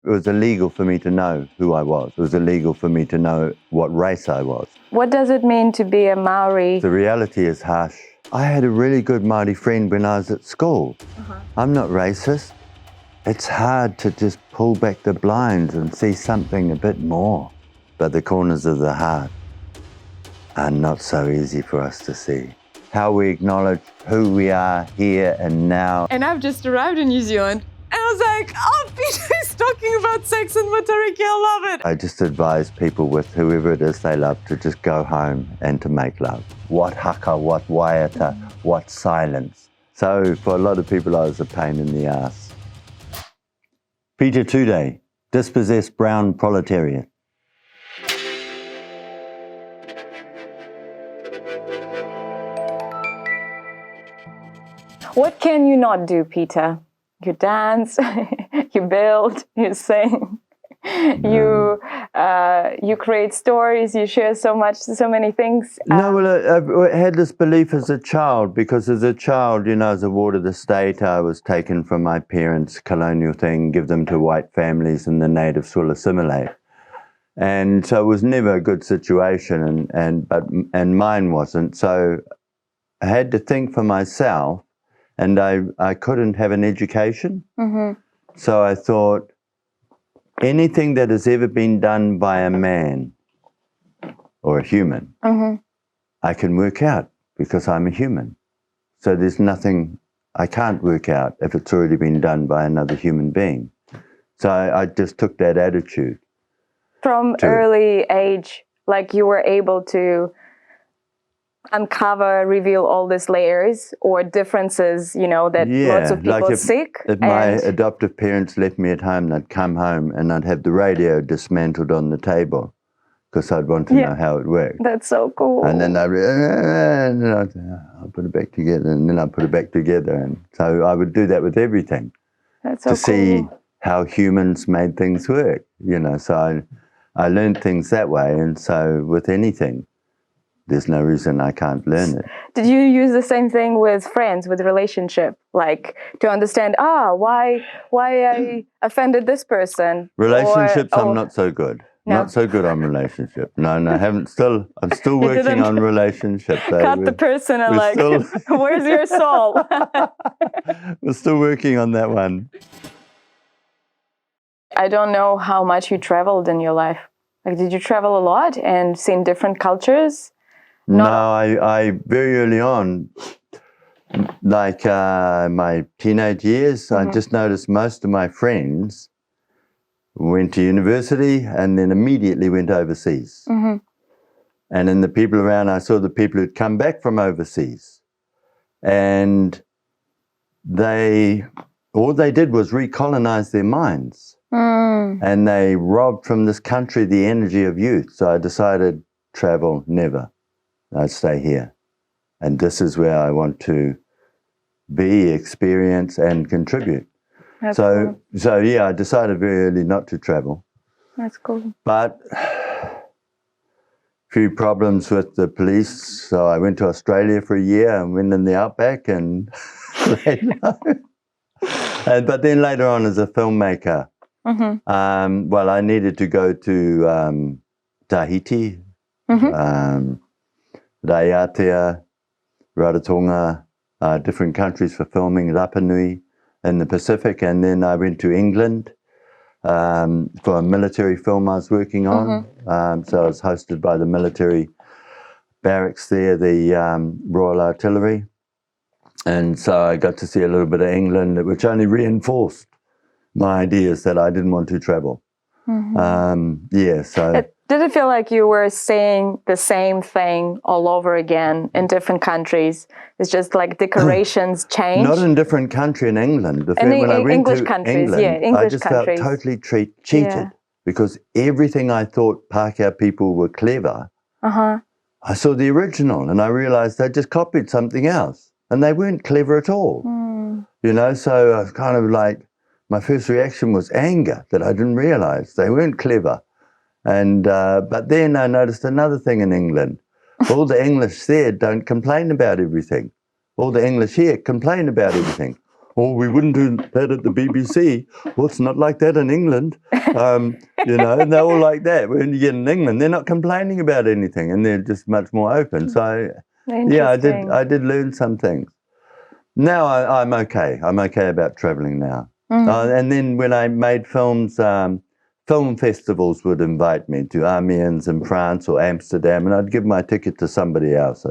It was illegal for me to know who I was. It was illegal for me to know what race I was. What does it mean to be a Maori? The reality is harsh. I had a really good Māori friend when I was at school. I'm not racist. It's hard to just pull back the blinds and see something a bit more. But the corners of the heart are not so easy for us to see. How we acknowledge who we are here and now. And I've just arrived in New Zealand. And I was like, oh, Peter is talking about sex in Matariki, I love it. I just advise people with whoever it is they love to just go home and to make love. What haka, what waiata, what silence. So for a lot of people, I was a pain in the ass. Pita Turei, dispossessed brown proletariat. What can you not do, Peter? You dance, you build, you sing, you create stories, you share so many things. No, well, I had this belief as a child, because as a child, you know, as a ward of the state, I was taken from my parents' colonial thing, give them to white families, and the natives will assimilate. And so it was never a good situation, and mine wasn't. So I had to think for myself. And I couldn't have an education. So I thought, anything that has ever been done by a man or a human, I can work out because I'm a human. So there's nothing I can't work out if it's already been done by another human being. So I just took that attitude. From early age, like you were able to uncover, reveal all these layers or differences, you know, that lots of people seek. If my adoptive parents left me at home, they'd come home and I'd have the radio dismantled on the table because I'd want to know how it worked. That's so cool. And then I'll put it back together, and then I'll put it back together. And so I would do that with everything. That's so cool. To see how humans made things work, you know. So I learned things that way, and so with anything, there's no reason I can't learn it. Did you use the same thing with friends, with relationship? Like to understand, why I offended this person? Relationships, I'm not so good. No? Not so good on relationship. No, I'm still working on relationships. Cut the person and like, where's your soul? We're still working on that one. I don't know how much you traveled in your life. Like, did you travel a lot and seen different cultures? No, I very early on, like my teenage years, I just noticed most of my friends went to university and then immediately went overseas. And then the people around, I saw the people who'd come back from overseas, and all they did was recolonize their minds. And they robbed from this country the energy of youth. So I decided, travel, never. I'd stay here. And this is where I want to be, experience, and contribute. That's cool. So yeah, I decided very early not to travel. That's cool. But a few problems with the police. So I went to Australia for a year and went in the outback and but then later on as a filmmaker, well, I needed to go to Tahiti, Raiatea, Rarotonga, different countries for filming, Rapa Nui in the Pacific. And then I went to England for a military film I was working on. So I was hosted by the military barracks there, the Royal Artillery. And so I got to see a little bit of England, which only reinforced my ideas that I didn't want to travel. So... Did it feel like you were saying the same thing all over again in different countries? It's just like decorations change? Not in different country, in England. When I went English to countries, England, I just felt totally cheated because everything I thought Pākehā people were clever, I saw the original and I realized they just copied something else and they weren't clever at all. You know, so I was kind of like, my first reaction was anger that I didn't realize they weren't clever. And but then I noticed another thing in England. All the English there don't complain about everything. All the English here complain about everything. oh, we wouldn't do that at the BBC. Well, it's not like that in England. You know, and they're all like that. When you get in England, they're not complaining about anything, and they're just much more open. So, yeah, I did learn some things. Now I'm okay. I'm okay about traveling now. And then when I made films, film festivals would invite me to Amiens in France or Amsterdam, and I'd give my ticket to somebody else.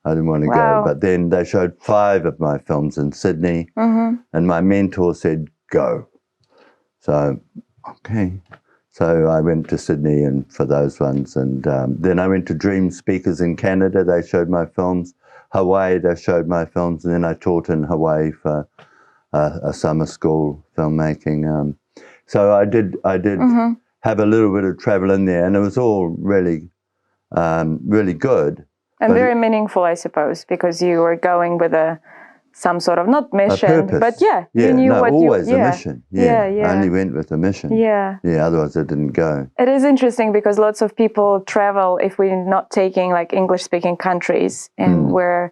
I didn't want to go. But then they showed 5 of my films in Sydney, and my mentor said, go. So, okay. So I went to Sydney and for those ones, and then I went to Dream Speakers in Canada. They showed my films. Hawaii, they showed my films, and then I taught in Hawaii for a summer school filmmaking. So I did have a little bit of travel in there, and it was all really, really good. And very meaningful, I suppose, because you were going with some sort of, not mission, but you knew what always a mission. Yeah. I only went with a mission. Yeah. Otherwise I didn't go. It is interesting because lots of people travel if we're not taking like English-speaking countries and where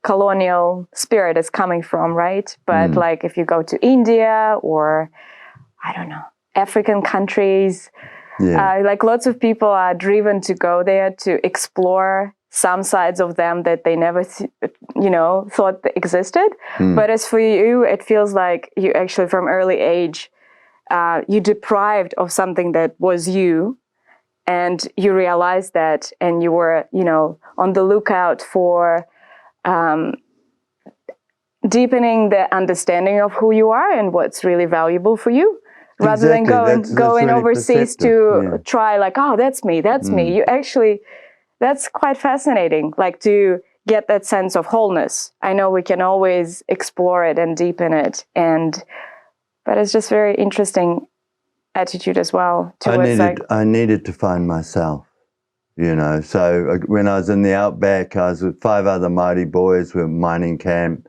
colonial spirit is coming from, right? But like if you go to India or, I don't know, African countries, like lots of people are driven to go there to explore some sides of them that they never, thought existed. But as for you, it feels like you actually from early age, you deprived of something that was you, and you realized that, and you were, on the lookout for deepening the understanding of who you are and what's really valuable for you. Rather than going really overseas to try like, oh, that's me. You actually, that's quite fascinating, like to get that sense of wholeness. I know we can always explore it and deepen it, but it's just very interesting attitude as well. I needed to find myself, So when I was in the outback, I was with 5 other Māori boys. We were mining camp.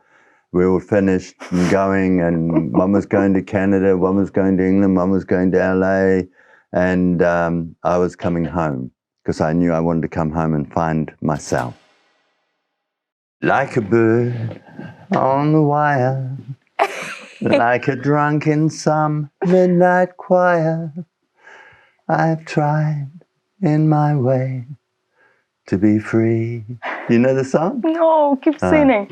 We were finished and going, and one was going to Canada, one was going to England, one was going to LA, and I was coming home because I knew I wanted to come home and find myself. Like a bird on the wire, like a drunk in some midnight choir, I've tried in my way to be free. You know the song? No, keep singing.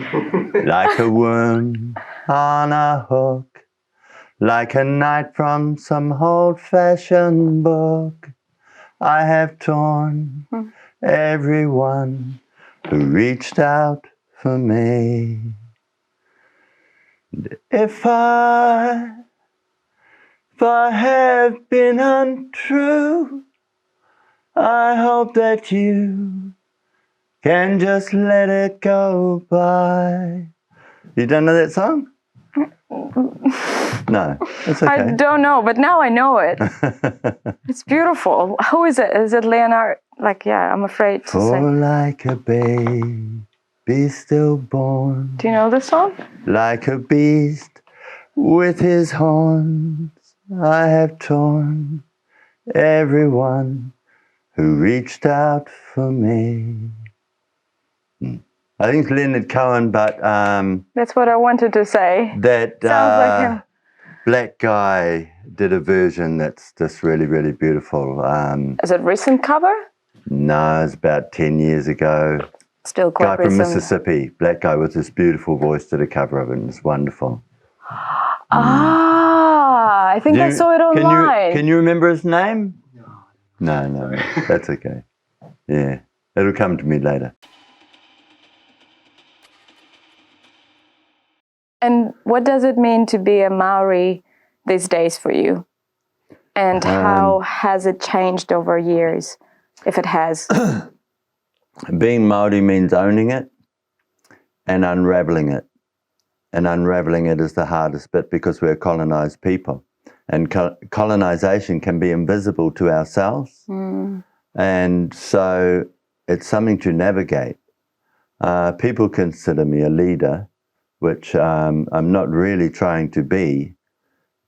Like a worm on a hook, like a knight from some old-fashioned book, I have torn everyone who reached out for me. If I have been untrue, I hope that you can just let it go by. You don't know that song? No, that's okay. I don't know, but now I know it. It's beautiful. Who is it? Is it Leonard? Like, I'm afraid to say. For like a baby stillborn. Do you know the song? Like a beast with his horns, I have torn everyone who reached out for me. I think it's Leonard Cohen, but that's what I wanted to say. That sounds like him. Black guy did a version that's just really, really beautiful. Is it recent cover? No, it's about 10 years ago. Still quite guy from Mississippi, black guy with this beautiful voice, did a cover of it, and it's wonderful. I think I saw it online. Can you remember his name? No, that's okay. Yeah, it'll come to me later. And what does it mean to be a Maori these days for you? And how has it changed over years, if it has? Being Maori means owning it and unraveling it. And unraveling it is the hardest bit because we're colonized people. And colonization can be invisible to ourselves. And so it's something to navigate. People consider me a leader, which I'm not really trying to be,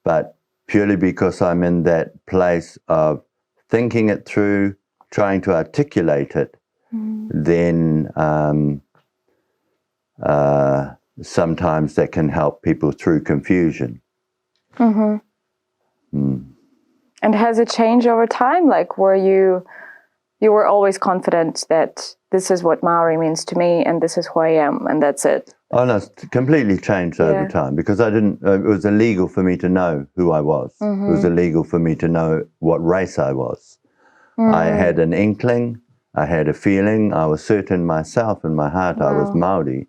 but purely because I'm in that place of thinking it through, trying to articulate it, then sometimes that can help people through confusion. Mm-hmm. And has it changed over time? Like, were you were always confident that this is what Maori means to me and this is who I am and that's it? Oh no, it's completely changed over time because I didn't, it was illegal for me to know who I was. It was illegal for me to know what race I was. I had an inkling, I had a feeling, I was certain myself in my heart I was Māori,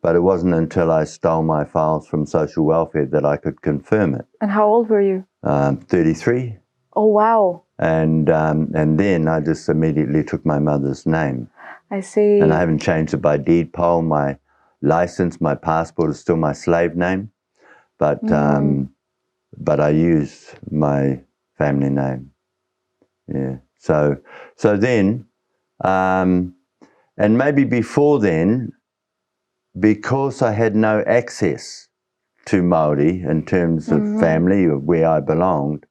but it wasn't until I stole my files from social welfare that I could confirm it. And how old were you? 33. Oh, wow. And then I just immediately took my mother's name. I see. And I haven't changed it by deed poll. My license, my passport is still my slave name, but I use my family name. Yeah. So then, and maybe before then, because I had no access to Māori in terms of family or where I belonged,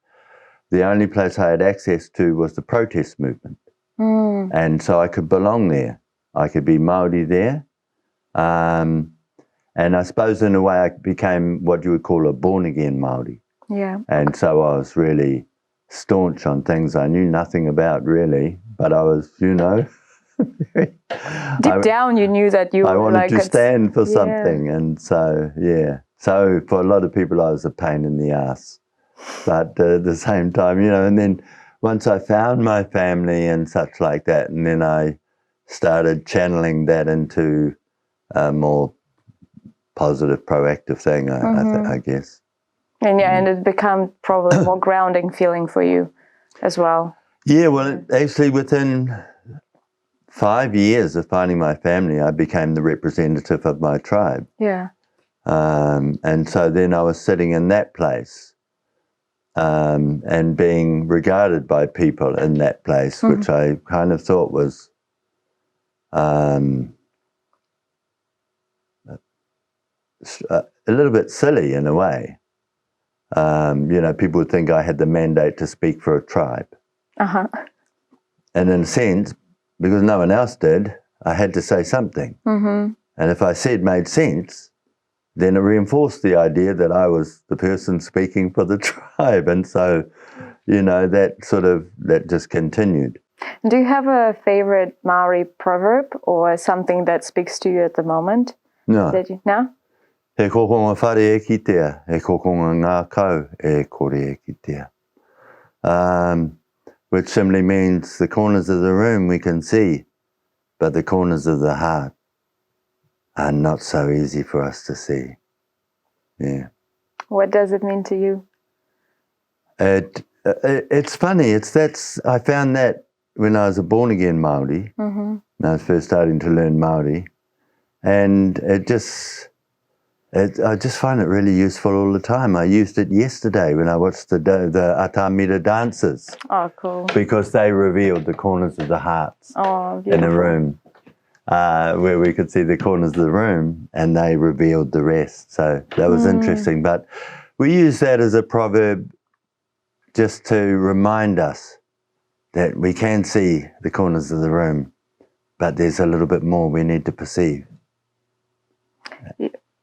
the only place I had access to was the protest movement. And so I could belong there. I could be Māori there. And I suppose in a way I became what you would call a born-again Māori. Yeah. And so I was really staunch on things I knew nothing about really, but I was, Deep down you knew that you I were wanted like to stand for something. And so, so for a lot of people I was a pain in the ass. But at the same time, and then once I found my family and such like that, and then I started channeling that into a more positive, proactive thing, I guess. And and it became probably more grounding feeling for you as well. Yeah, well, actually within 5 years of finding my family, I became the representative of my tribe. Yeah. And so then I was sitting in that place and being regarded by people in that place, which I kind of thought was a little bit silly in a way. People would think I had the mandate to speak for a tribe. Uh-huh. And in a sense, because no one else did, I had to say something. And if I said made sense, then it reinforced the idea that I was the person speaking for the tribe. And so, that just continued. Do you have a favorite Maori proverb or something that speaks to you at the moment? No. No? He kokonga whare e kitea, he kokonga ngā kau e kore e kitea. Which simply means the corners of the room we can see, but the corners of the heart are not so easy for us to see. Yeah. What does it mean to you? It's funny. I found that when I was a born-again Māori, when I was first starting to learn Māori, and I just find it really useful all the time. I used it yesterday when I watched the Atamira dances. Oh, cool. Because they revealed the corners of the hearts in a room where we could see the corners of the room, and they revealed the rest. So that was interesting. But we use that as a proverb just to remind us that we can see the corners of the room, but there's a little bit more we need to perceive.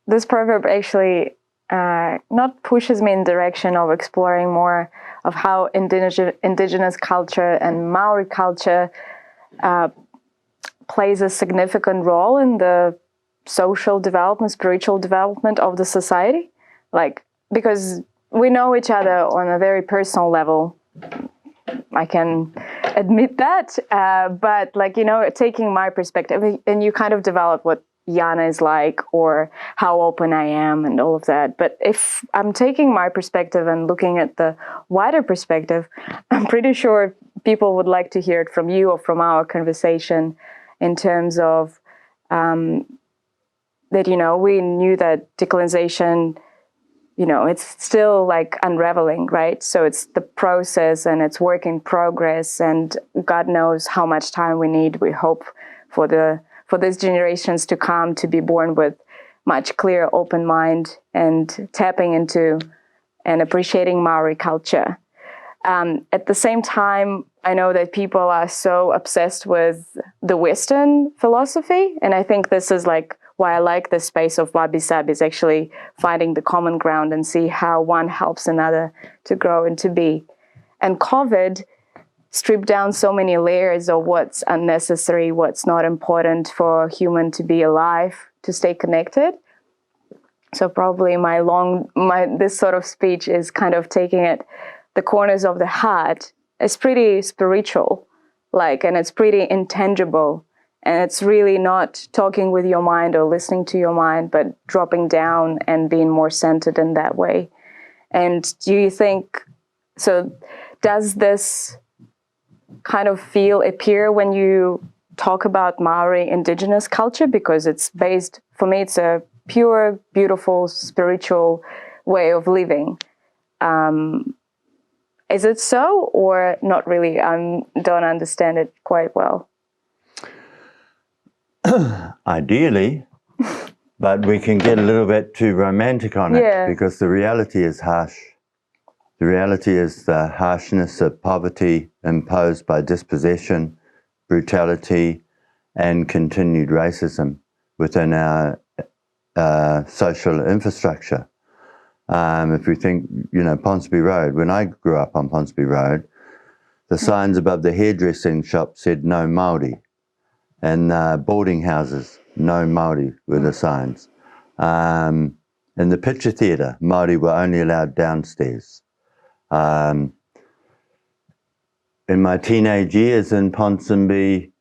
This proverb actually not pushes me in the direction of exploring more of how indigenous culture and Maori culture plays a significant role in the social development, spiritual development of the society. Because we know each other on a very personal level. I can admit that. But taking my perspective, and you kind of develop what Yana is like or how open I am and all of that. But if I'm taking my perspective and looking at the wider perspective, I'm pretty sure people would like to hear it from you or from our conversation in terms of that, we knew that decolonization, it's still unraveling, right? So it's the process and it's work in progress, and God knows how much time we need. We hope for these generations to come to be born with much clearer, open mind and tapping into and appreciating Maori culture. At the same time, I know that people are so obsessed with the Western philosophy, and I think this is why I like the space of Wabi Sabi is actually finding the common ground and see how one helps another to grow and to be. And COVID stripped down so many layers of what's unnecessary, what's not important for a human to be alive, to stay connected. So probably this sort of speech is kind of taking it, the corners of the heart. It's pretty spiritual, and it's pretty intangible. And it's really not talking with your mind or listening to your mind, but dropping down and being more centered in that way. And do you think, so does this kind of appear when you talk about Maori indigenous culture? Because it's based, for me, it's a pure, beautiful, spiritual way of living. Is it so or not really? I don't understand it quite well. Ideally, but we can get a little bit too romantic on it because the reality is harsh. The reality is the harshness of poverty imposed by dispossession, brutality, and continued racism within our social infrastructure. If we think, Ponsonby Road, when I grew up on Ponsonby Road, the signs above the hairdressing shop said no Māori. And boarding houses, no Māori were the signs. In the picture theatre, Māori were only allowed downstairs. In my teenage years in Ponsonby,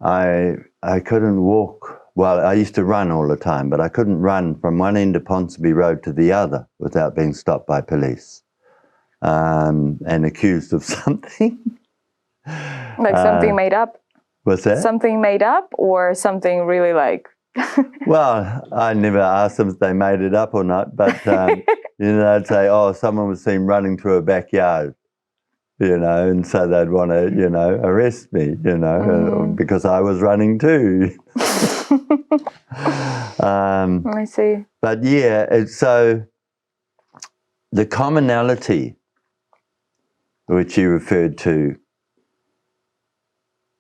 I couldn't walk. Well, I used to run all the time, but I couldn't run from one end of Ponsonby Road to the other without being stopped by police and accused of something. Something made up? What's that? Something made up or something really Well, I never asked them if they made it up or not, but, they'd say, someone was seen running through a backyard, and so they'd want to, arrest me, because I was running too. I see. But so the commonality which you referred to,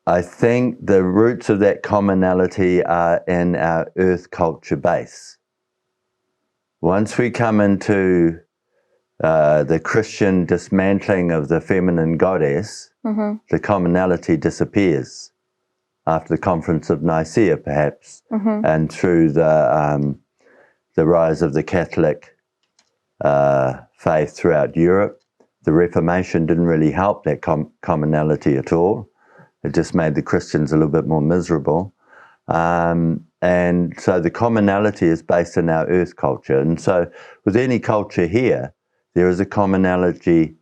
I think the roots of that commonality are in our earth culture base. Once we come into the Christian dismantling of the feminine goddess, the commonality disappears after the Conference of Nicaea, perhaps, and through the rise of the Catholic faith throughout Europe. The Reformation didn't really help that commonality at all. It just made the Christians a little bit more miserable. And so the commonality is based in our earth culture. And so with any culture here, there is a commonality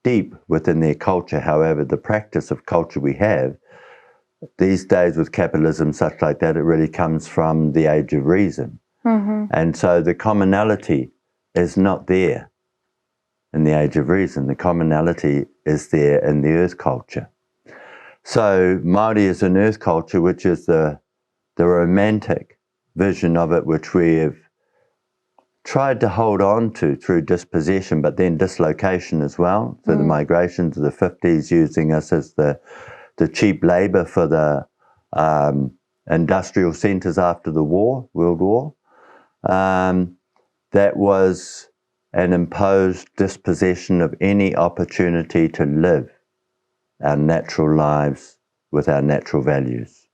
deep within their culture. However, the practice of culture we have these days with capitalism, such like that, it really comes from the age of reason. And so the commonality is not there in the age of reason. The commonality is there in the earth culture. So Māori is an earth culture, which is the romantic vision of it, which we have tried to hold on to through dispossession, but then dislocation as well. So the migration to the 50s, using us as the cheap labour for the industrial centres after the war, World War. That was an imposed dispossession of any opportunity to live our natural lives with our natural values.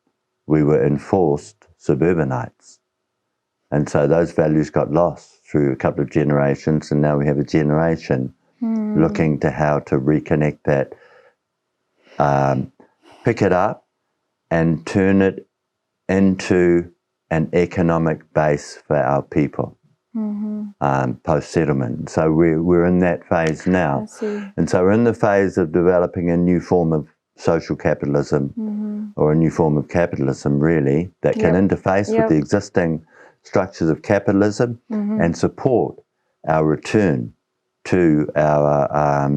We were enforced suburbanites. And so those values got lost through a couple of generations, and now we have a generation looking to how to reconnect that, pick it up and turn it into an economic base for our people post-settlement. So we're in that phase now. And so we're in the phase of developing a new form of social capitalism or a new form of capitalism, really, that can interface with the existing structures of capitalism and support our return to our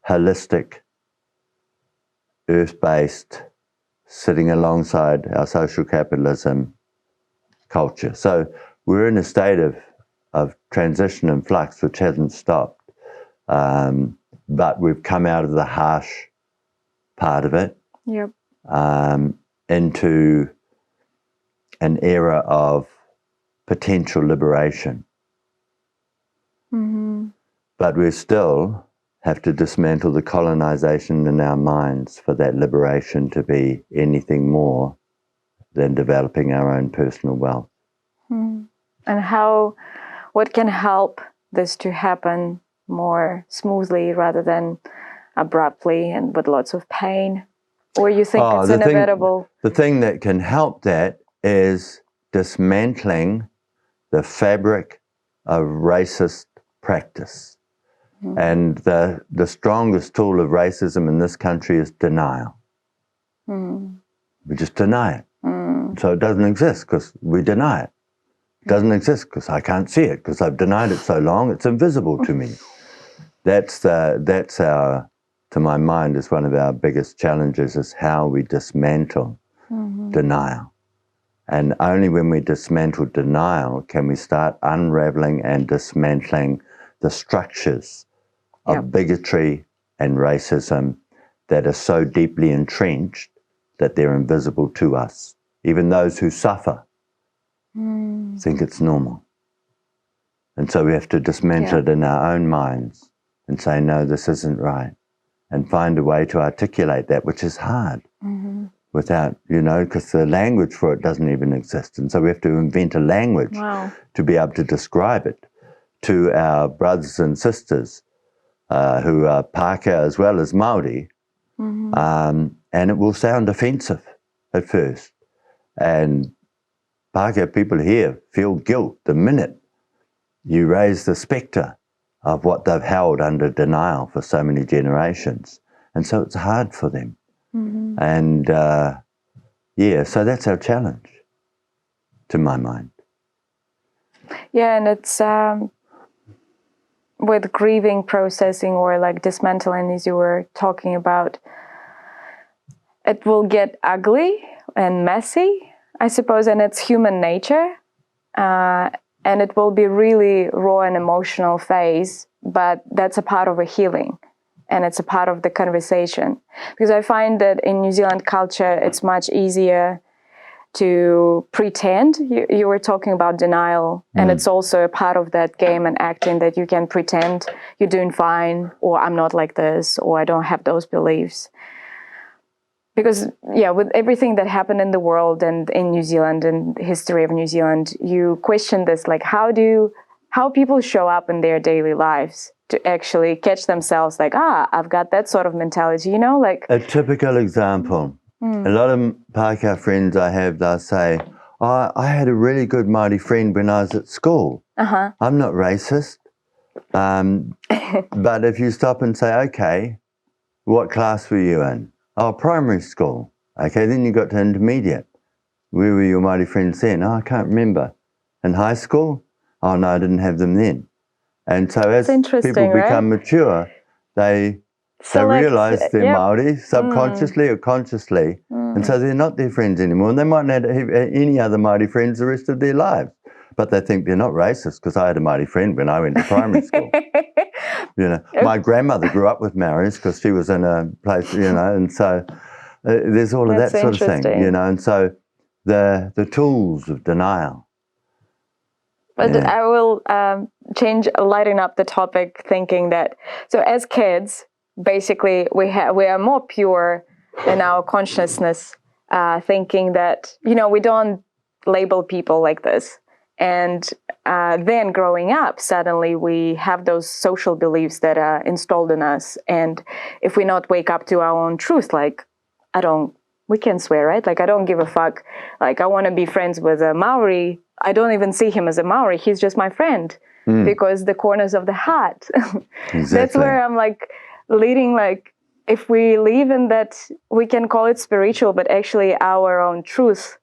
holistic, earth-based, sitting alongside our social capitalism culture. So we're in a state of transition and flux which hasn't stopped, but we've come out of the harsh part of it into an era of potential liberation. But we still have to dismantle the colonization in our minds for that liberation to be anything more than developing our own personal wealth. And what can help this to happen more smoothly rather than abruptly and with lots of pain? Or you think it's inevitable? The thing that can help that is dismantling the fabric of racist practice. And the strongest tool of racism in this country is denial. We just deny it. So it doesn't exist because we deny it. It doesn't exist because I can't see it, because I've denied it so long it's invisible to me. That's our, to my mind, is one of our biggest challenges, is how we dismantle denial. And only when we dismantle denial can we start unraveling and dismantling the structures of bigotry and racism that are so deeply entrenched that they're invisible to us. Even those who suffer think it's normal. And so we have to dismantle it in our own minds and say, no, this isn't right, and find a way to articulate that, which is hard without, because the language for it doesn't even exist. And so we have to invent a language to be able to describe it to our brothers and sisters who are Pākehā as well as Māori, and it will sound offensive at first. And Pākehā people here feel guilt the minute you raise the spectre of what they've held under denial for so many generations. And so it's hard for them. And so that's our challenge, to my mind. Yeah, and it's with grieving, processing, or like dismantling, as you were talking about, it will get ugly and messy, I suppose, and it's human nature. And it will be really raw and emotional phase, but that's a part of a healing, and it's a part of the conversation. Because I find that in New Zealand culture, it's much easier to pretend. You were talking about denial, and it's also a part of that game and acting, that you can pretend you're doing fine, or I'm not like this, or I don't have those beliefs. Because, with everything that happened in the world and in New Zealand and the history of New Zealand, you question this, like how people show up in their daily lives to actually catch themselves like, I've got that sort of mentality, like... A typical example. A lot of Pākehā friends I have, they'll say, I had a really good Māori friend when I was at school. I'm not racist. But if you stop and say, okay, what class were you in? Oh, primary school. Okay, then you got to intermediate. Where were your Māori friends then? Oh, I can't remember. In high school? Oh, no, I didn't have them then. And so as people become mature, they realise they're Māori, subconsciously or consciously, and so they're not their friends anymore. And they might not have any other Māori friends the rest of their lives, but they think they're not racist because I had a Māori friend when I went to primary school. My grandmother grew up with Maoris because she was in a place, and so there's all of that sort of thing, and so the tools of denial. But I will lighten up the topic, thinking that, so as kids, basically we are more pure in our consciousness, thinking that, we don't label people like this. And then growing up, suddenly we have those social beliefs that are installed in us. And if we not wake up to our own truth, like, we can swear, right? Like, I don't give a fuck. Like, I want to be friends with a Maori. I don't even see him as a Maori. He's just my friend because the corners of the heart. Exactly. That's where I'm like leading, like, if we live in that, we can call it spiritual, but actually our own truth,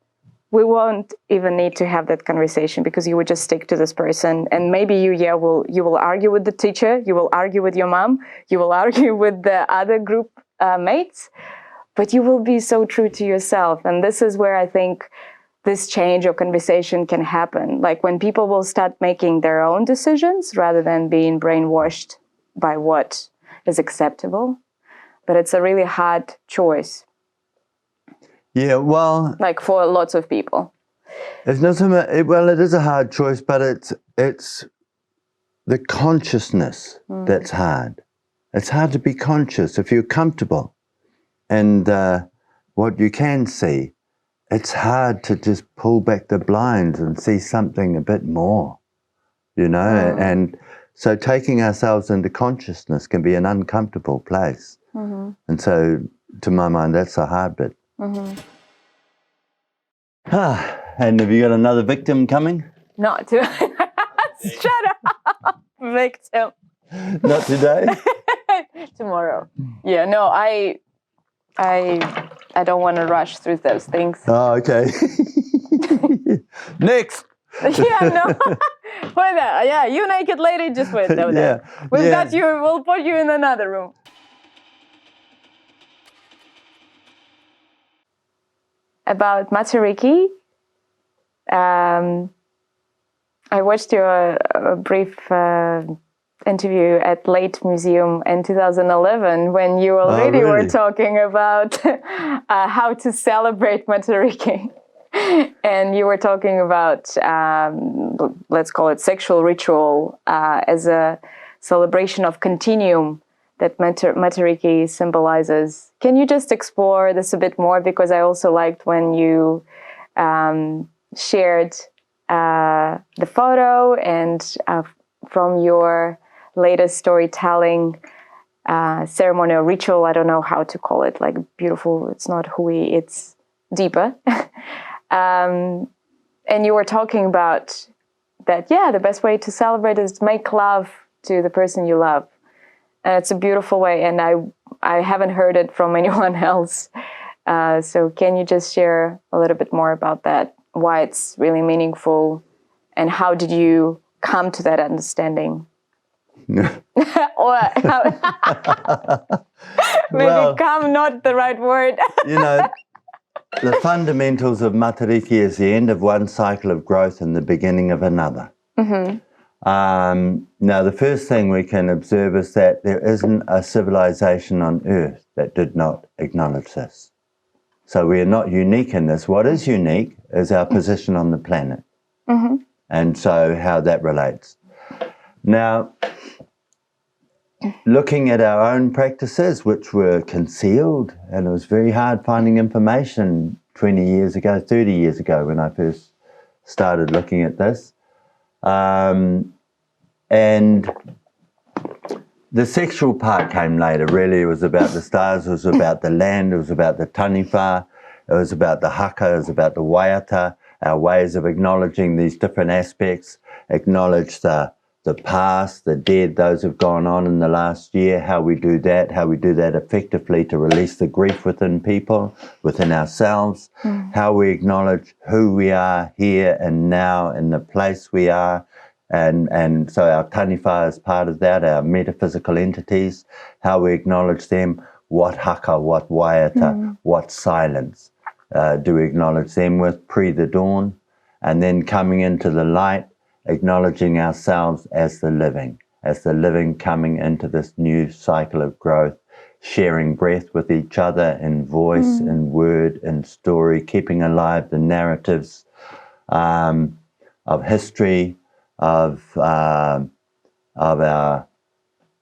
we won't even need to have that conversation because you would just stick to this person. And maybe you will argue with the teacher, you will argue with your mom, you will argue with the other group mates, but you will be so true to yourself. And this is where I think this change or conversation can happen. Like when people will start making their own decisions rather than being brainwashed by what is acceptable. But it's a really hard choice. Yeah, well... Like for lots of people. It's not so much, well, it is a hard choice, but it's the consciousness that's hard. It's hard to be conscious if you're comfortable. And what you can see, it's hard to just pull back the blinds and see something a bit more, you know? And so taking ourselves into consciousness can be an uncomfortable place. And so, to my mind, that's the hard bit. And have you got another victim coming? Not to shut up, victim. Not today? Tomorrow. Yeah, no, I don't want to rush through those things. Oh, okay. Next. Yeah, no. Wait there. Yeah, you naked lady, just wait over there. We've got you, we'll put you in another room. About Matariki, I watched your brief interview at Late Museum in 2011 when you already were talking about how to celebrate Matariki. And you were talking about, let's call it sexual ritual as a celebration of continuum that Matariki symbolizes. Can you just explore this a bit more? Because I also liked when you shared the photo and from your latest storytelling ceremonial ritual, I don't know how to call it, like beautiful, it's not hui, it's deeper. And you were talking about that, the best way to celebrate is to make love to the person you love. And it's a beautiful way, and I haven't heard it from anyone else. So can you just share a little bit more about that, why it's really meaningful, and how did you come to that understanding? Or maybe come, not the right word. You know, the fundamentals of Matariki is the end of one cycle of growth and the beginning of another. Now, the first thing we can observe is that there isn't a civilization on Earth that did not acknowledge this. So we are not unique in this. What is unique is our position on the planet. And so how that relates. Now, looking at our own practices, which were concealed, and it was very hard finding information 20 years ago, 30 years ago when I first started looking at this. And the sexual part came later, really. It was about the stars, it was about the land, it was about the taniwha, it was about the haka, it was about the waiata, our ways of acknowledging these different aspects, acknowledge the past, the dead, those who've gone on in the last year, how we do that effectively to release the grief within people, within ourselves, how we acknowledge who we are here and now in the place we are. And so our taniwha is part of that, our metaphysical entities, how we acknowledge them, what haka, what waiata, what silence do we acknowledge them with pre the dawn, and then coming into the light, acknowledging ourselves as the living coming into this new cycle of growth, sharing breath with each other in voice, in word, in story, keeping alive the narratives of history, of our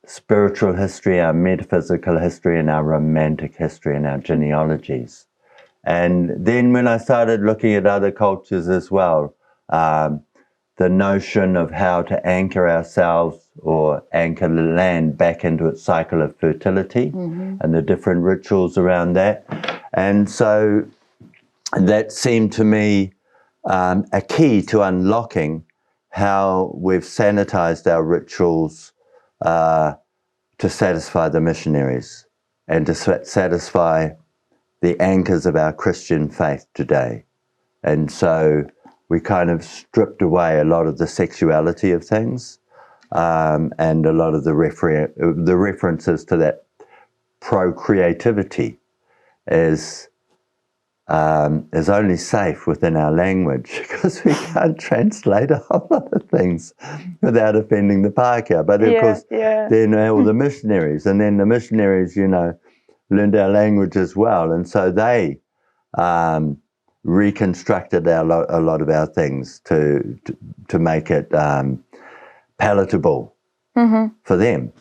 spiritual history, our metaphysical history, and our romantic history, and our genealogies. And then when I started looking at other cultures as well, the notion of how to anchor ourselves or anchor the land back into its cycle of fertility and the different rituals around that. And so that seemed to me a key to unlocking how we've sanitized our rituals to satisfy the missionaries and to satisfy the anchors of our Christian faith today. And so we kind of stripped away a lot of the sexuality of things and a lot of the references to that procreativity is only safe within our language because we can't translate a whole lot of things without offending the Pākehā. But of course, then all the missionaries, and then the missionaries, learned our language as well. And so they reconstructed a lot of our things to make it palatable for them.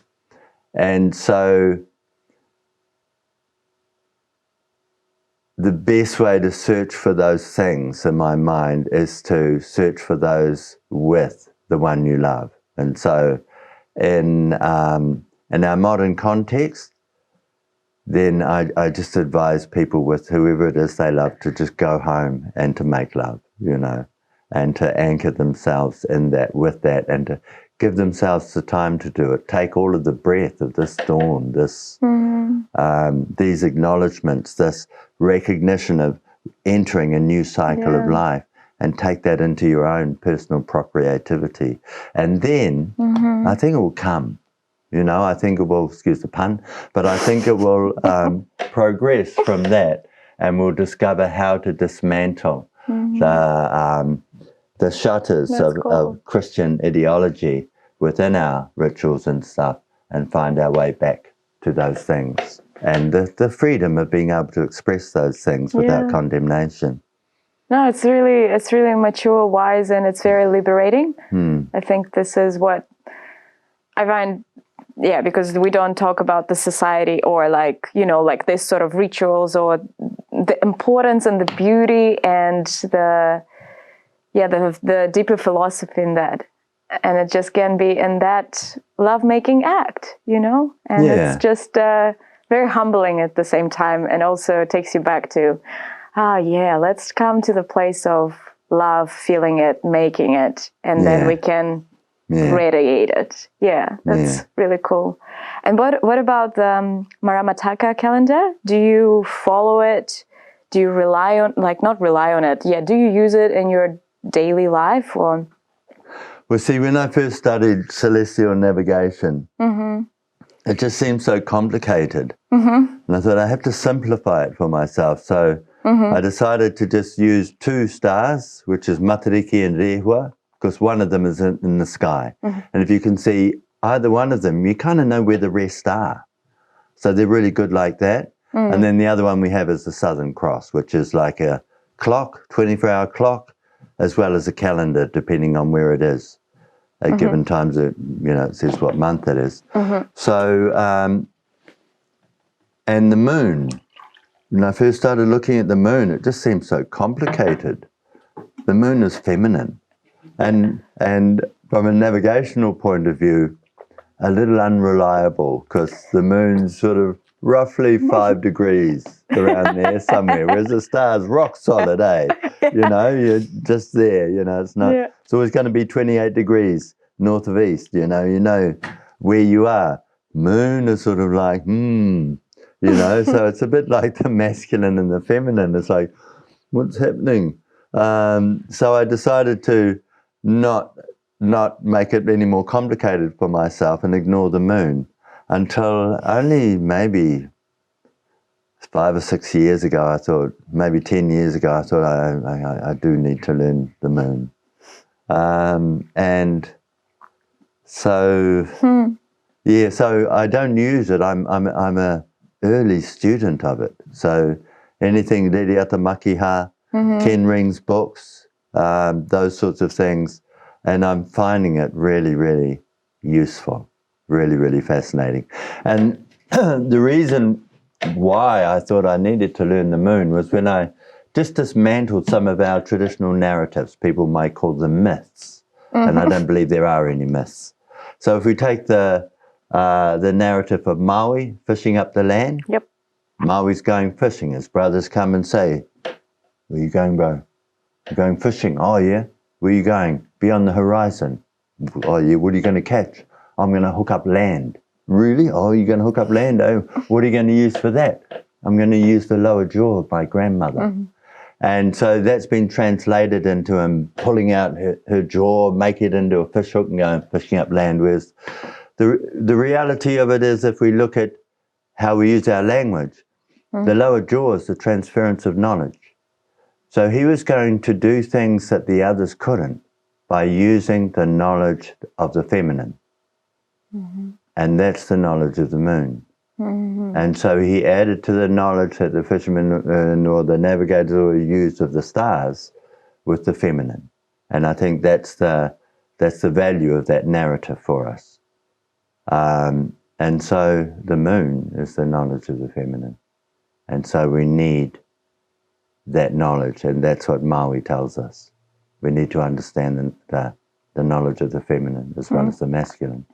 And so the best way to search for those things in my mind is to search for those with the one you love. And so in our modern context, then I just advise people with whoever it is they love to just go home and to make love, you know, and to anchor themselves in that, with that, and to give themselves the time to do it. Take all of the breath of this dawn, this these acknowledgements, this recognition of entering a new cycle of life, and take that into your own personal propriativity. And then I think it will come. You know, I think it will, excuse the pun, but I think it will progress from that, and we'll discover how to dismantle the shutters of Christian ideology within our rituals and stuff, and find our way back to those things. And the freedom of being able to express those things without condemnation. No, it's really mature, wise, and it's very liberating. I think this is what I find. Yeah, because we don't talk about the society or like, you know, like this sort of rituals or the importance and the beauty and the deeper philosophy in that. And it just can be in that lovemaking act, you know? And it's just very humbling at the same time, and also takes you back to, let's come to the place of love, feeling it, making it, and then we can radiate it. Yeah, that's really cool. And what about the Maramataka calendar? Do you follow it? Do you rely on, like, not rely on it? Yeah, do you use it in your daily life? Or? Well, see, when I first studied celestial navigation, it just seemed so complicated. And I thought I have to simplify it for myself. So I decided to just use 2 stars, which is Matariki and Rehua, because one of them is in the sky. And if you can see either one of them, you kind of know where the rest are. So they're really good like that. And then the other one we have is the Southern Cross, which is like a clock, 24-hour clock, as well as a calendar, depending on where it is. At given times, it says what month it is. So, and the moon, when I first started looking at the moon, it just seemed so complicated. The moon is feminine. And from a navigational point of view, a little unreliable, because the moon's sort of roughly 5 degrees around there somewhere, whereas the star's rock solid, eh? You know, you're just there, you know, it's not, it's always going to be 28 degrees north of east, you know where you are. Moon is sort of like, you know, so it's a bit like the masculine and the feminine. It's like, what's happening? So I decided to not make it any more complicated for myself and ignore the moon, until only maybe 5 or 6 years ago, I thought, maybe 10 years ago, I thought I do need to learn the moon. And so, so I don't use it. I'm a early student of it. So anything Ririata Makiha, Ken Ring's books, those sorts of things, and I'm finding it really, really useful, really, really fascinating. And the reason why I thought I needed to learn the moon was when I just dismantled some of our traditional narratives. People might call them myths, and I don't believe there are any myths. So if we take the narrative of Maui fishing up the land, Maui's going fishing. His brothers come and say, "Where are you going, bro? You're going fishing." "Oh, yeah." "Where are you going?" "Beyond the horizon." "Oh, yeah. What are you going to catch?" "I'm going to hook up land." "Really? Oh, you're going to hook up land? Oh, what are you going to use for that?" "I'm going to use the lower jaw of my grandmother." And so that's been translated into him pulling out her jaw, make it into a fish hook and going fishing up land. Whereas the reality of it is, if we look at how we use our language, the lower jaw is the transference of knowledge. So he was going to do things that the others couldn't by using the knowledge of the feminine. And that's the knowledge of the moon. And so he added to the knowledge that the fishermen or the navigators were used of the stars with the feminine. And I think that's the value of that narrative for us. And so the moon is the knowledge of the feminine. And so we need that knowledge, and that's what Maui tells us. We need to understand the knowledge of the feminine as well as the masculine.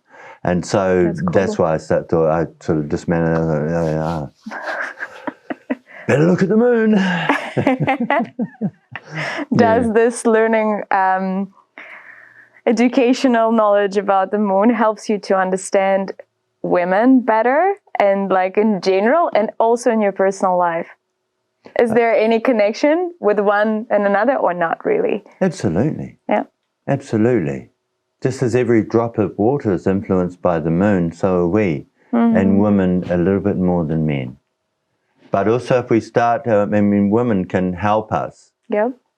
And so that's why I thought I sort of dismantled better look at the moon. Does this learning educational knowledge about the moon helps you to understand women better, and like in general, and also in your personal life? Is there any connection with one and another, or not really? Absolutely. Yeah. Absolutely. Just as every drop of water is influenced by the moon, so are we. And women a little bit more than men. But also if we start, women can help us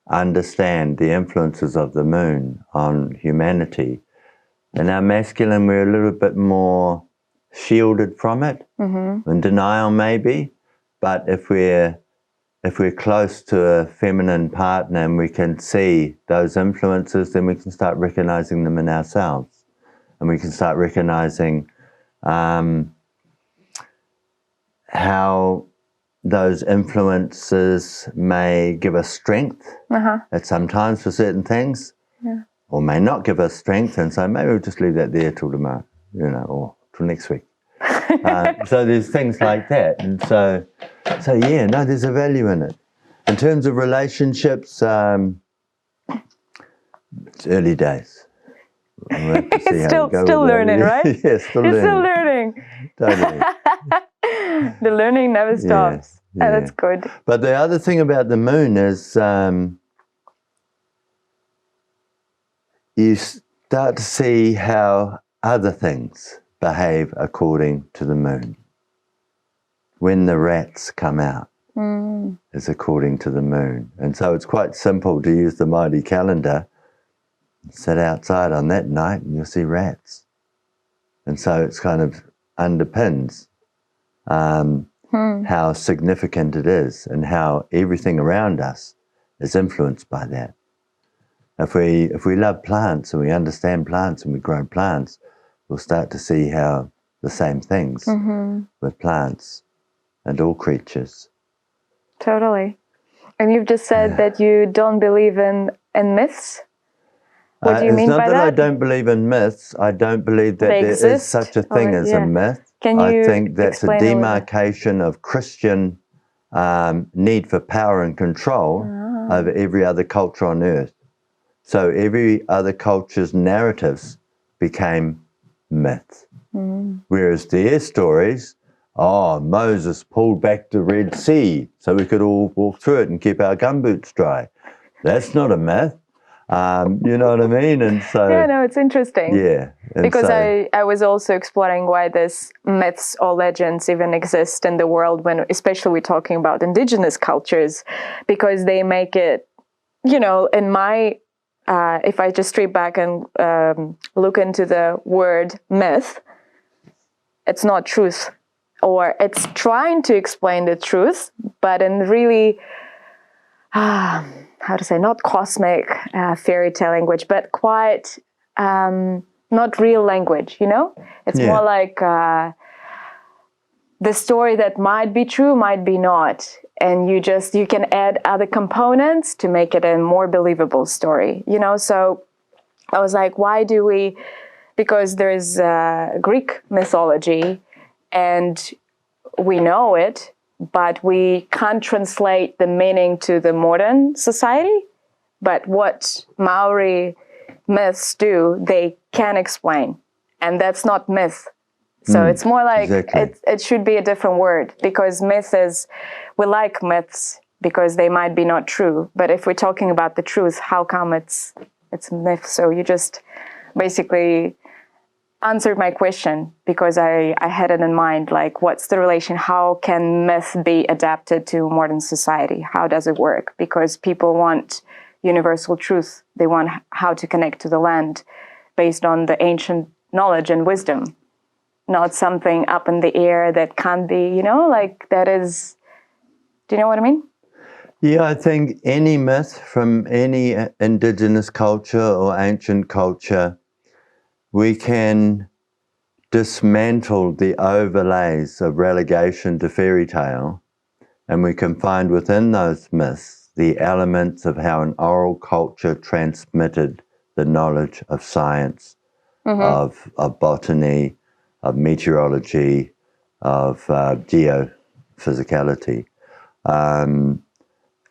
understand the influences of the moon on humanity. In our masculine, we're a little bit more shielded from it, in denial maybe. But if we're close to a feminine partner and we can see those influences, then we can start recognizing them in ourselves. And we can start recognizing how those influences may give us strength at some times for certain things, or may not give us strength. And so maybe we'll just leave that there till tomorrow, or till next week. So there's things like that. And so yeah, no, there's a value in it. In terms of relationships, it's early days. We'll still learning, right? Yeah, still learning. Totally. The learning never stops. Yeah. And that's good. But the other thing about the moon is you start to see how other things behave according to the moon. When the rats come out is according to the moon. And so it's quite simple to use the Māori calendar, sit outside on that night and you'll see rats. And so it's kind of underpins how significant it is and how everything around us is influenced by that. If we love plants and we understand plants and we grow plants, we'll start to see how the same things with plants and all creatures. Totally. And you've just said that you don't believe in myths. What do you mean by that? It's not that I don't believe in myths. I don't believe that there is such a thing as a myth. I think that's a demarcation of Christian need for power and control over every other culture on earth. So every other culture's narratives became myths. Whereas their stories, Moses pulled back the Red Sea so we could all walk through it and keep our gumboots dry. That's not a myth. You know what I mean? And so it's interesting. Yeah. Because I was also exploring why these myths or legends even exist in the world, when especially we're talking about indigenous cultures, because they make it, in my if I just strip back and look into the word myth, it's not truth, or it's trying to explain the truth, but in really how to say, not cosmic fairy tale language, but quite not real language, It's more like the story that might be true, might be not. And you can add other components to make it a more believable story, So I was like, why do we, because there's Greek mythology and we know it, but we can't translate the meaning to the modern society. But what Maori myths do, they can explain. And that's not myth. So it's more like it should be a different word, because we like myths because they might be not true. But if we're talking about the truth, how come it's myth? So you just basically answered my question, because I had it in mind, like, what's the relation? How can myth be adapted to modern society? How does it work? Because people want universal truth. They want how to connect to the land based on the ancient knowledge and wisdom. not something up in the air that can't be, you know, like that is, do you know what I mean? Yeah, I think any myth from any indigenous culture or ancient culture, we can dismantle the overlays of relegation to fairy tale, and we can find within those myths the elements of how an oral culture transmitted the knowledge of science, of botany, of meteorology, of geophysicality.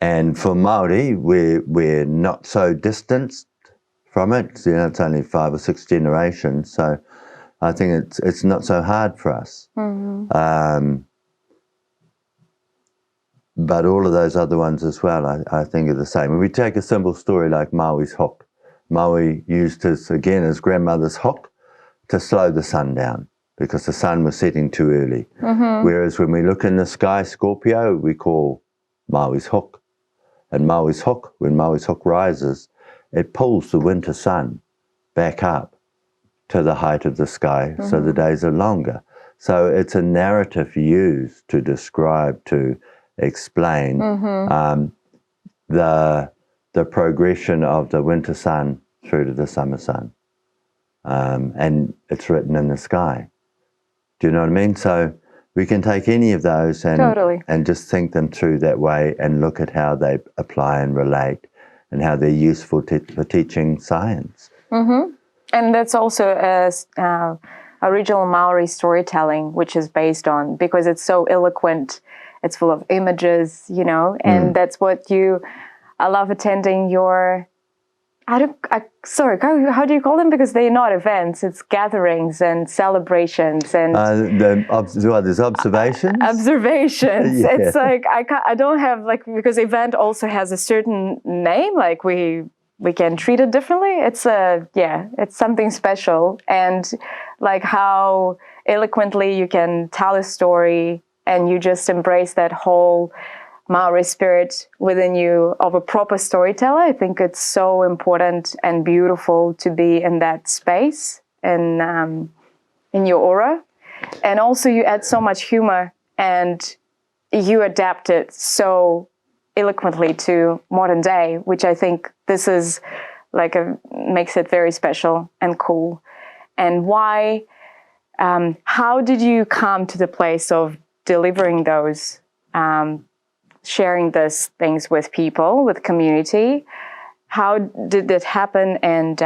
And for Māori, we're not so distanced from it. You know, it's only 5 or 6 generations, so I think it's not so hard for us. But all of those other ones as well, I think are the same. When we take a simple story like Maui's hook, Maui used his grandmother's hook to slow the sun down because the sun was setting too early. Whereas when we look in the sky, Scorpio, we call Maui's hook. And Maui's hook, when Maui's hook rises, it pulls the winter sun back up to the height of the sky, so the days are longer. So it's a narrative used to describe, to explain the progression of the winter sun through to the summer sun. And it's written in the sky. Do you know what I mean? So we can take any of those and just think them through that way and look at how they apply and relate and how they're useful for teaching science. And that's also original Maori storytelling, which is based on, because it's so eloquent, it's full of images, you know, and that's what I love attending your, how do you call them? Because they're not events, it's gatherings and celebrations and... there's observations? Observations. Yeah. It's like, I don't have, like, because event also has a certain name, like we can treat it differently. It's it's something special. And like how eloquently you can tell a story and you just embrace that whole Maori spirit within you of a proper storyteller. I think it's so important and beautiful to be in that space and in your aura. And also you add so much humor and you adapt it so eloquently to modern day, which I think this is like makes it very special and cool. And why, how did you come to the place of delivering those, sharing those things with people, with community? How did that happen? And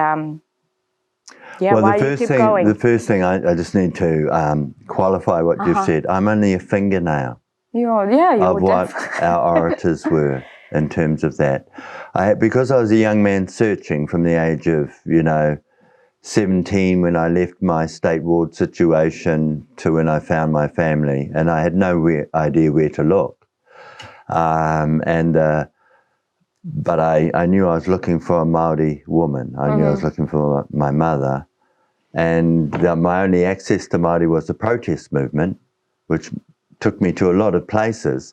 why do you keep going? The first thing I just need to qualify what you've said. I'm only a fingernail of what our orators were in terms of that. Because I was a young man searching from the age of, 17 when I left my state ward situation to when I found my family, and I had no idea where to look. But I knew I was looking for a Māori woman. I knew I was looking for my mother. And my only access to Māori was the protest movement, which took me to a lot of places.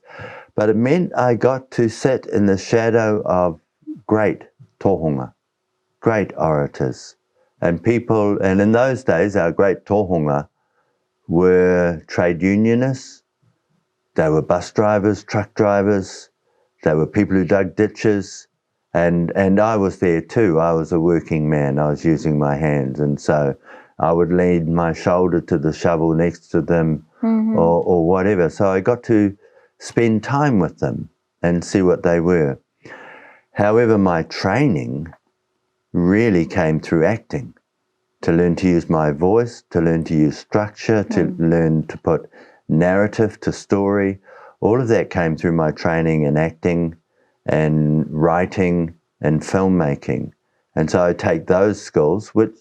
But it meant I got to sit in the shadow of great tohunga, great orators, and people. And in those days, our great tohunga were trade unionists. They were bus drivers, truck drivers. They were people who dug ditches. And I was there too. I was a working man. I was using my hands. And so I would lean my shoulder to the shovel next to them or whatever. So I got to spend time with them and see what they were. However, my training really came through acting, to learn to use my voice, to learn to use structure, to learn to put narrative to story. All of that came through my training in acting and writing and filmmaking. And so I take those skills, which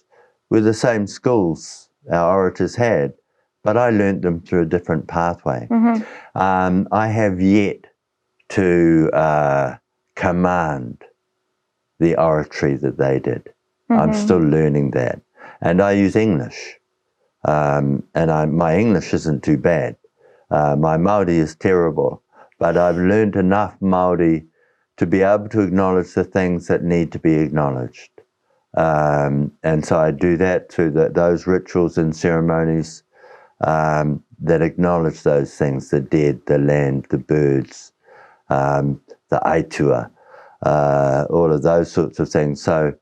were the same skills our orators had, but I learned them through a different pathway. I have yet to command the oratory that they did. I'm still learning that. And I use English. And my English isn't too bad. My Māori is terrible, but I've learned enough Māori to be able to acknowledge the things that need to be acknowledged. And so I do that through those rituals and ceremonies. that acknowledge those things, the dead, the land, the birds, the aitua, all of those sorts of things. So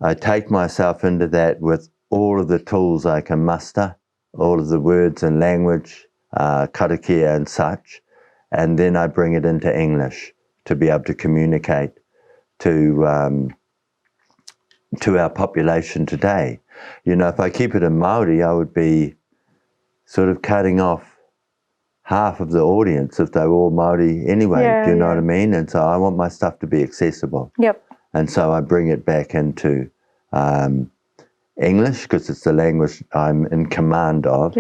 I take myself into that with all of the tools I can muster, all of the words and language, karakia and such, and then I bring it into English to be able to communicate to our population today. You know, if I keep it in Māori, I would be sort of cutting off half of the audience if they were all Māori anyway, do you know what I mean? And so I want my stuff to be accessible. Yep. And so I bring it back into English, because it's the language I'm in command of,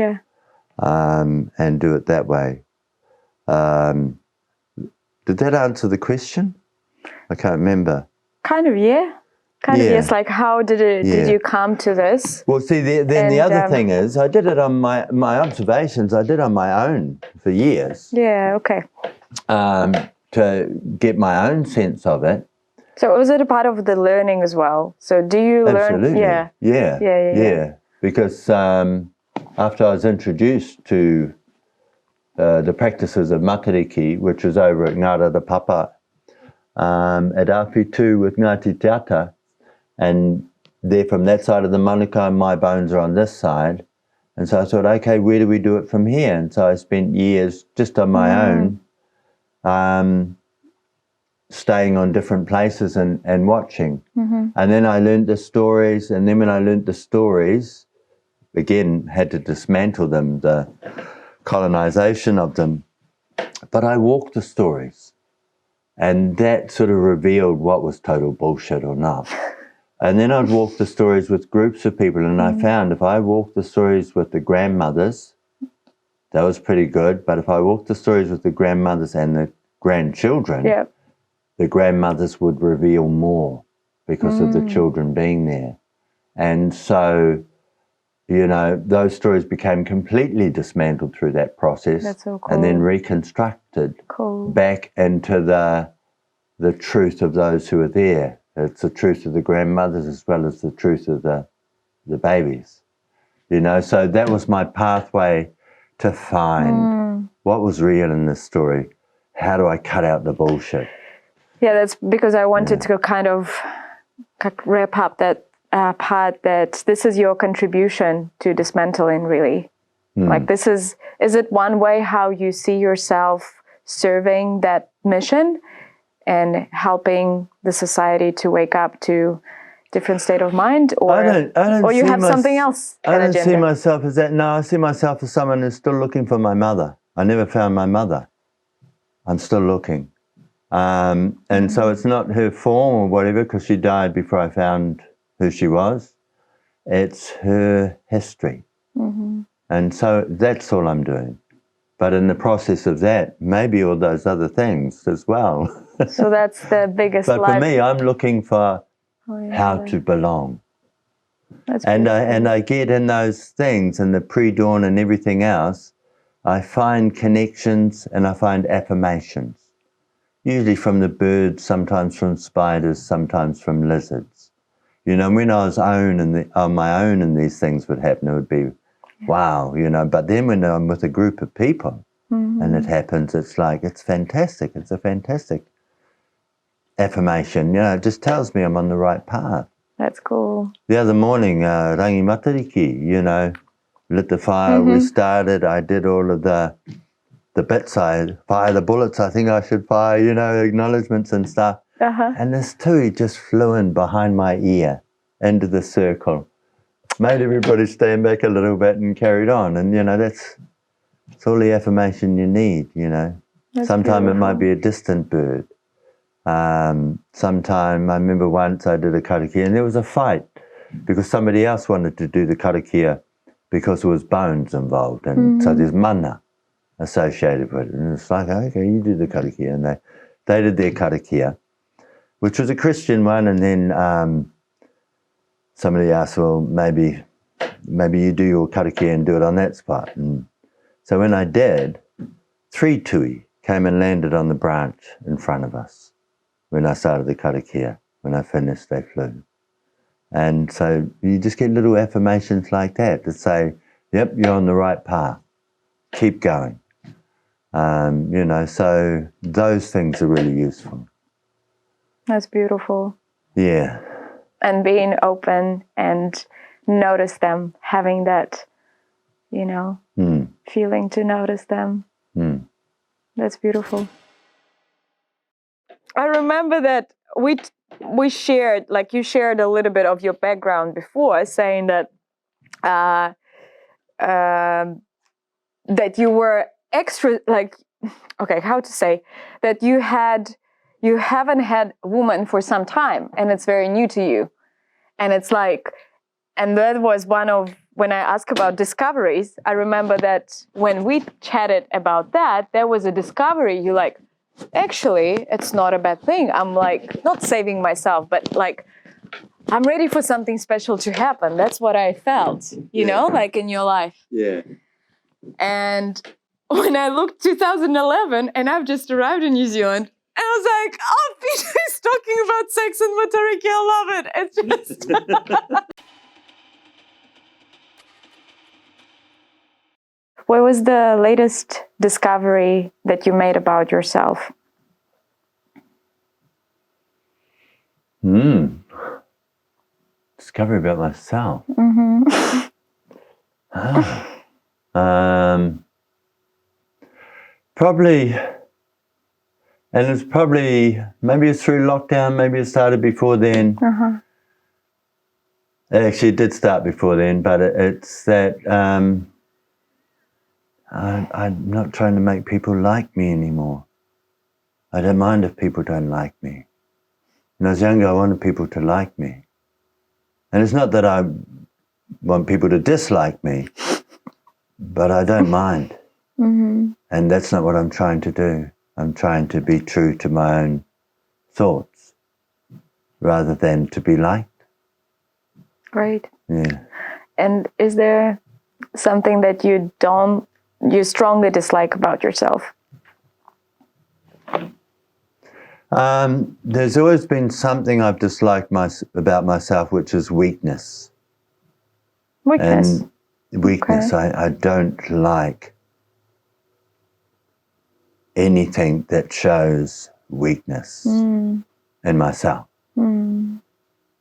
and do it that way. Did that answer the question? I can't remember. Kind of, yeah. Kind of, yes. Like, how did you come to this? Well, see, then the other thing is, I did it on my observations. I did on my own for years. Yeah. Okay. To get my own sense of it. So was it a part of the learning as well? So do you learn? Absolutely. Yeah. Because after I was introduced to the practices of Matariki, which was over at Ngāra Papa, at Awhitu with Ngāti Te Ata, and they're from that side of the Manukau, and my bones are on this side. And so I thought, okay, where do we do it from here? And so I spent years just on my own, staying on different places and watching. And then I learned the stories, and then when I learned the stories, again, had to dismantle them, the colonisation of them. But I walked the stories, and that sort of revealed what was total bullshit or not. And then I'd walk the stories with groups of people, and I found if I walked the stories with the grandmothers, that was pretty good. But if I walked the stories with the grandmothers and the grandchildren, the grandmothers would reveal more because of the children being there. And so, you know, those stories became completely dismantled through that process. That's so cool. And then reconstructed back into the truth of those who are there. It's the truth of the grandmothers as well as the truth of the babies. You know, so that was my pathway to find what was real in this story. How do I cut out the bullshit? Yeah, that's because I wanted to kind of wrap up that part that this is your contribution to dismantling, really. Like, this is it one way how you see yourself serving that mission and helping the society to wake up to different state of mind, or I don't or you see have something else? I don't see myself as that. No, I see myself as someone who's still looking for my mother. I never found my mother. I'm still looking. And so it's not her form or whatever, because she died before I found who she was. It's her history. And so that's all I'm doing. But in the process of that, maybe all those other things as well. So that's the biggest But for me, I'm looking for how to belong. And I get in those things, and the pre-dawn and everything else, I find connections and I find affirmations. Usually from the birds, sometimes from spiders, sometimes from lizards. You know, when I was on my own and these things would happen, it would be, wow, you know. But then when I'm with a group of people and it happens, it's like, it's fantastic. It's a fantastic affirmation. You know, it just tells me I'm on the right path. That's cool. The other morning, rangi Matariki, you know, lit the fire, we started, I did all of the bits, I fire the bullets I think I should fire, you know, acknowledgements and stuff. And this tui just flew in behind my ear into the circle. Made everybody stand back a little bit and carried on. And, you know, it's all the affirmation you need, you know. Sometimes it might be a distant bird. Sometime, I remember once I did a karakia and there was a fight because somebody else wanted to do the karakia because there was bones involved. And so there's mana associated with it. And it's like, okay, you do the karakia. And they did their karakia, which was a Christian one. And then somebody asked, well, maybe you do your karakia and do it on that spot. And so when I did, 3 tui came and landed on the branch in front of us when I started the karakia. When I finished, they flew. And so you just get little affirmations like that to say, yep, you're on the right path. Keep going. You know, so those things are really useful. That's beautiful. Yeah. And being open and notice them, having that, you know, feeling to notice them. That's beautiful. I remember that we shared, like you shared a little bit of your background before, saying that that you were extra, like, okay, how to say, that you haven't had a woman for some time and it's very new to you. And it's like, and that was one of, when I asked about discoveries, I remember that when we chatted about that, there was a discovery. You like, actually, it's not a bad thing. I'm like, not saving myself, but like, I'm ready for something special to happen. That's what I felt, you know, like in your life. Yeah. And when I looked 2011 and I've just arrived in New Zealand, and I was like, oh, Peter is talking about sex and Matariki. I love it. It's just... What was the latest discovery that you made about yourself? Discovery about myself. Probably, and it's probably, maybe it's through lockdown, maybe it started before then. Actually, it did start before then, but it's that I'm not trying to make people like me anymore. I don't mind if people don't like me. When I was younger, I wanted people to like me. And it's not that I want people to dislike me, but I don't mind. And that's not what I'm trying to do. I'm trying to be true to my own thoughts rather than to be liked. Great. Yeah. And is there something that you strongly dislike about yourself? There's always been something I've disliked about myself, which is weakness. Weakness. And weakness, okay. I don't like anything that shows weakness in myself. And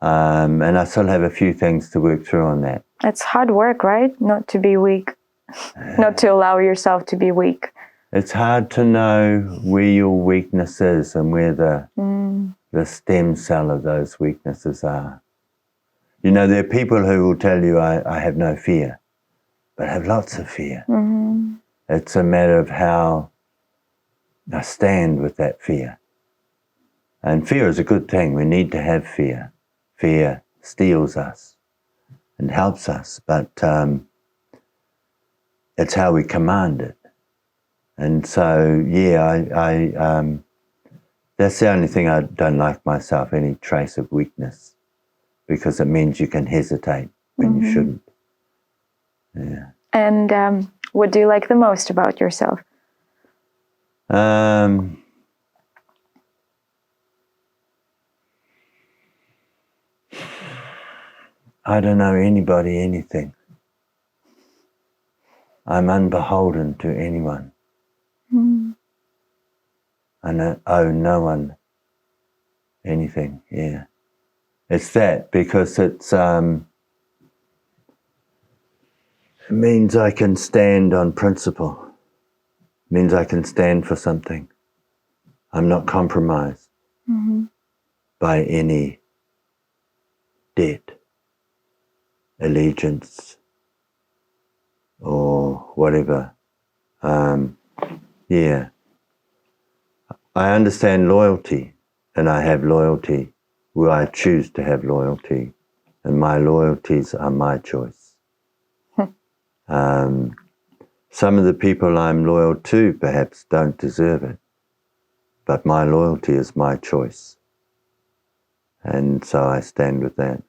I still have a few things to work through on that. It's hard work, right? Not to be weak. Not to allow yourself to be weak. It's hard to know where your weakness is and where the stem cell of those weaknesses are. You know, there are people who will tell you, I have no fear, but I have lots of fear. It's a matter of how I stand with that fear. And fear is a good thing. We need to have fear. Fear steels us and helps us, but it's how we command it. And so, yeah, I that's the only thing I don't like myself, any trace of weakness, because it means you can hesitate when you shouldn't. Yeah. And what do you like the most about yourself? I don't know anybody, anything. I'm unbeholden to anyone. I owe no one anything, yeah. It's that, because it means I can stand on principle. It means I can stand for something. I'm not compromised by any debt, allegiance, or whatever. Yeah. I understand loyalty, and I have loyalty where I choose to have loyalty, and my loyalties are my choice. Some of the people I'm loyal to perhaps don't deserve it, but my loyalty is my choice, and so I stand with that.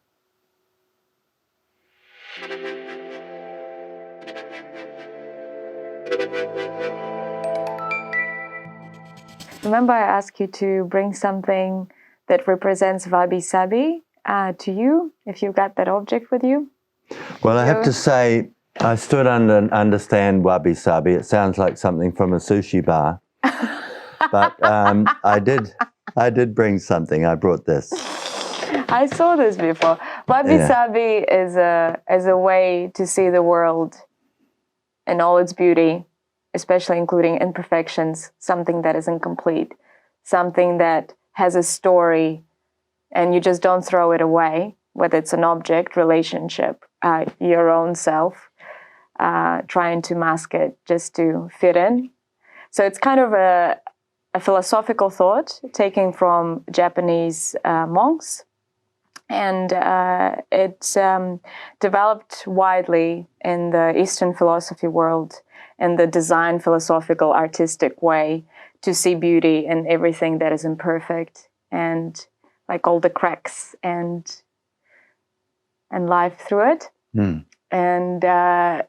Remember I asked you to bring something that represents Wabi Sabi to you, if you got that object with you? Well, I have to say, I still don't understand Wabi Sabi. It sounds like something from a sushi bar. But I did bring something. I brought this. I saw this before. Wabi Sabi is a way to see the world in all its beauty, especially including imperfections, something that is incomplete, something that has a story, and you just don't throw it away, whether it's an object, relationship, your own self, trying to mask it just to fit in. So it's kind of a philosophical thought taken from Japanese monks, and it developed widely in the Eastern philosophy world in the design, philosophical, artistic way to see beauty in everything that is imperfect and like all the cracks and life through it. And the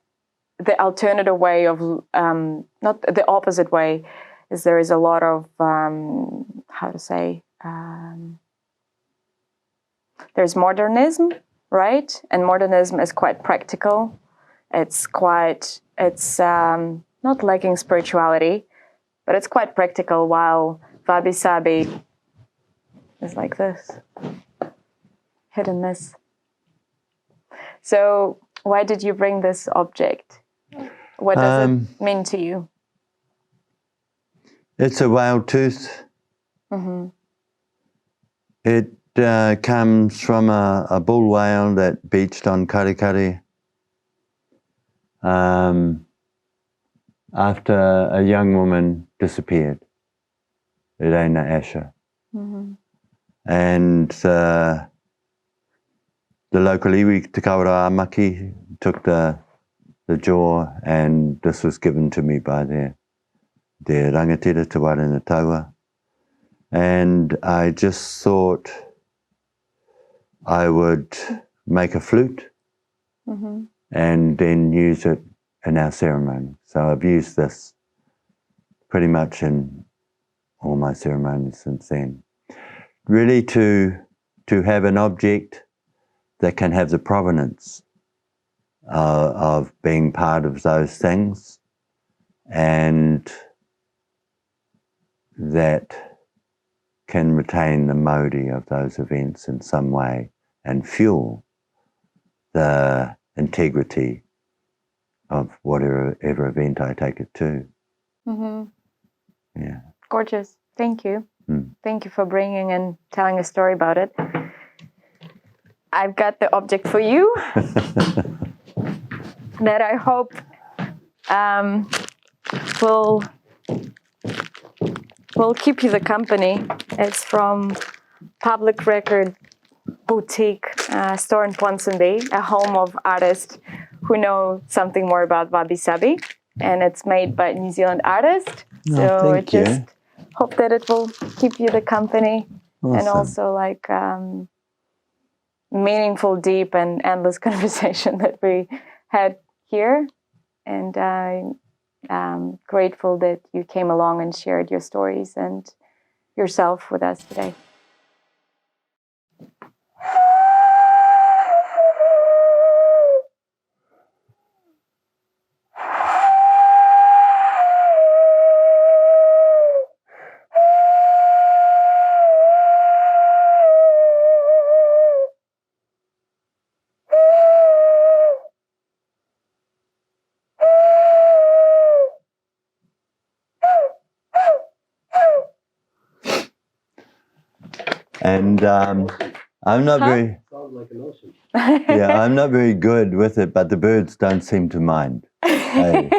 alternative way of, not the opposite way, is there is a lot of, there's modernism, right? And modernism is quite practical. It's not lacking spirituality, but it's quite practical, while Wabi Sabi is like this, hiddenness. So why did you bring this object? What does it mean to you? It's a whale tooth. Mm-hmm. It comes from a bull whale that beached on Karikari after a young woman disappeared, Elena Asher. Mm-hmm. And the local iwi, Te Kaura Amaki, took the jaw, and this was given to me by their rangatira, Te Warena Taua. And I just thought I would make a flute and then use it in our ceremony. So I've used this pretty much in all my ceremonies since then. Really to have an object that can have the provenance of being part of those things, and that can retain the Māori of those events in some way and fuel the integrity of whatever event I take it to. Mm-hmm. Yeah. Gorgeous. Thank you. Thank you for bringing and telling a story about it. I've got the object for you that I hope will keep you the company. It's from Public Record Boutique store in Ponsonby, a home of artists who know something more about Wabi Sabi, and it's made by New Zealand artists. So I just hope that it will keep you the company. Awesome. And also like meaningful, deep, and endless conversation that we had here. And I'm grateful that you came along and shared your stories and yourself with us today. And I'm not very. Sounds like an ocean. Yeah, I'm not very good with it, but the birds don't seem to mind. Hey.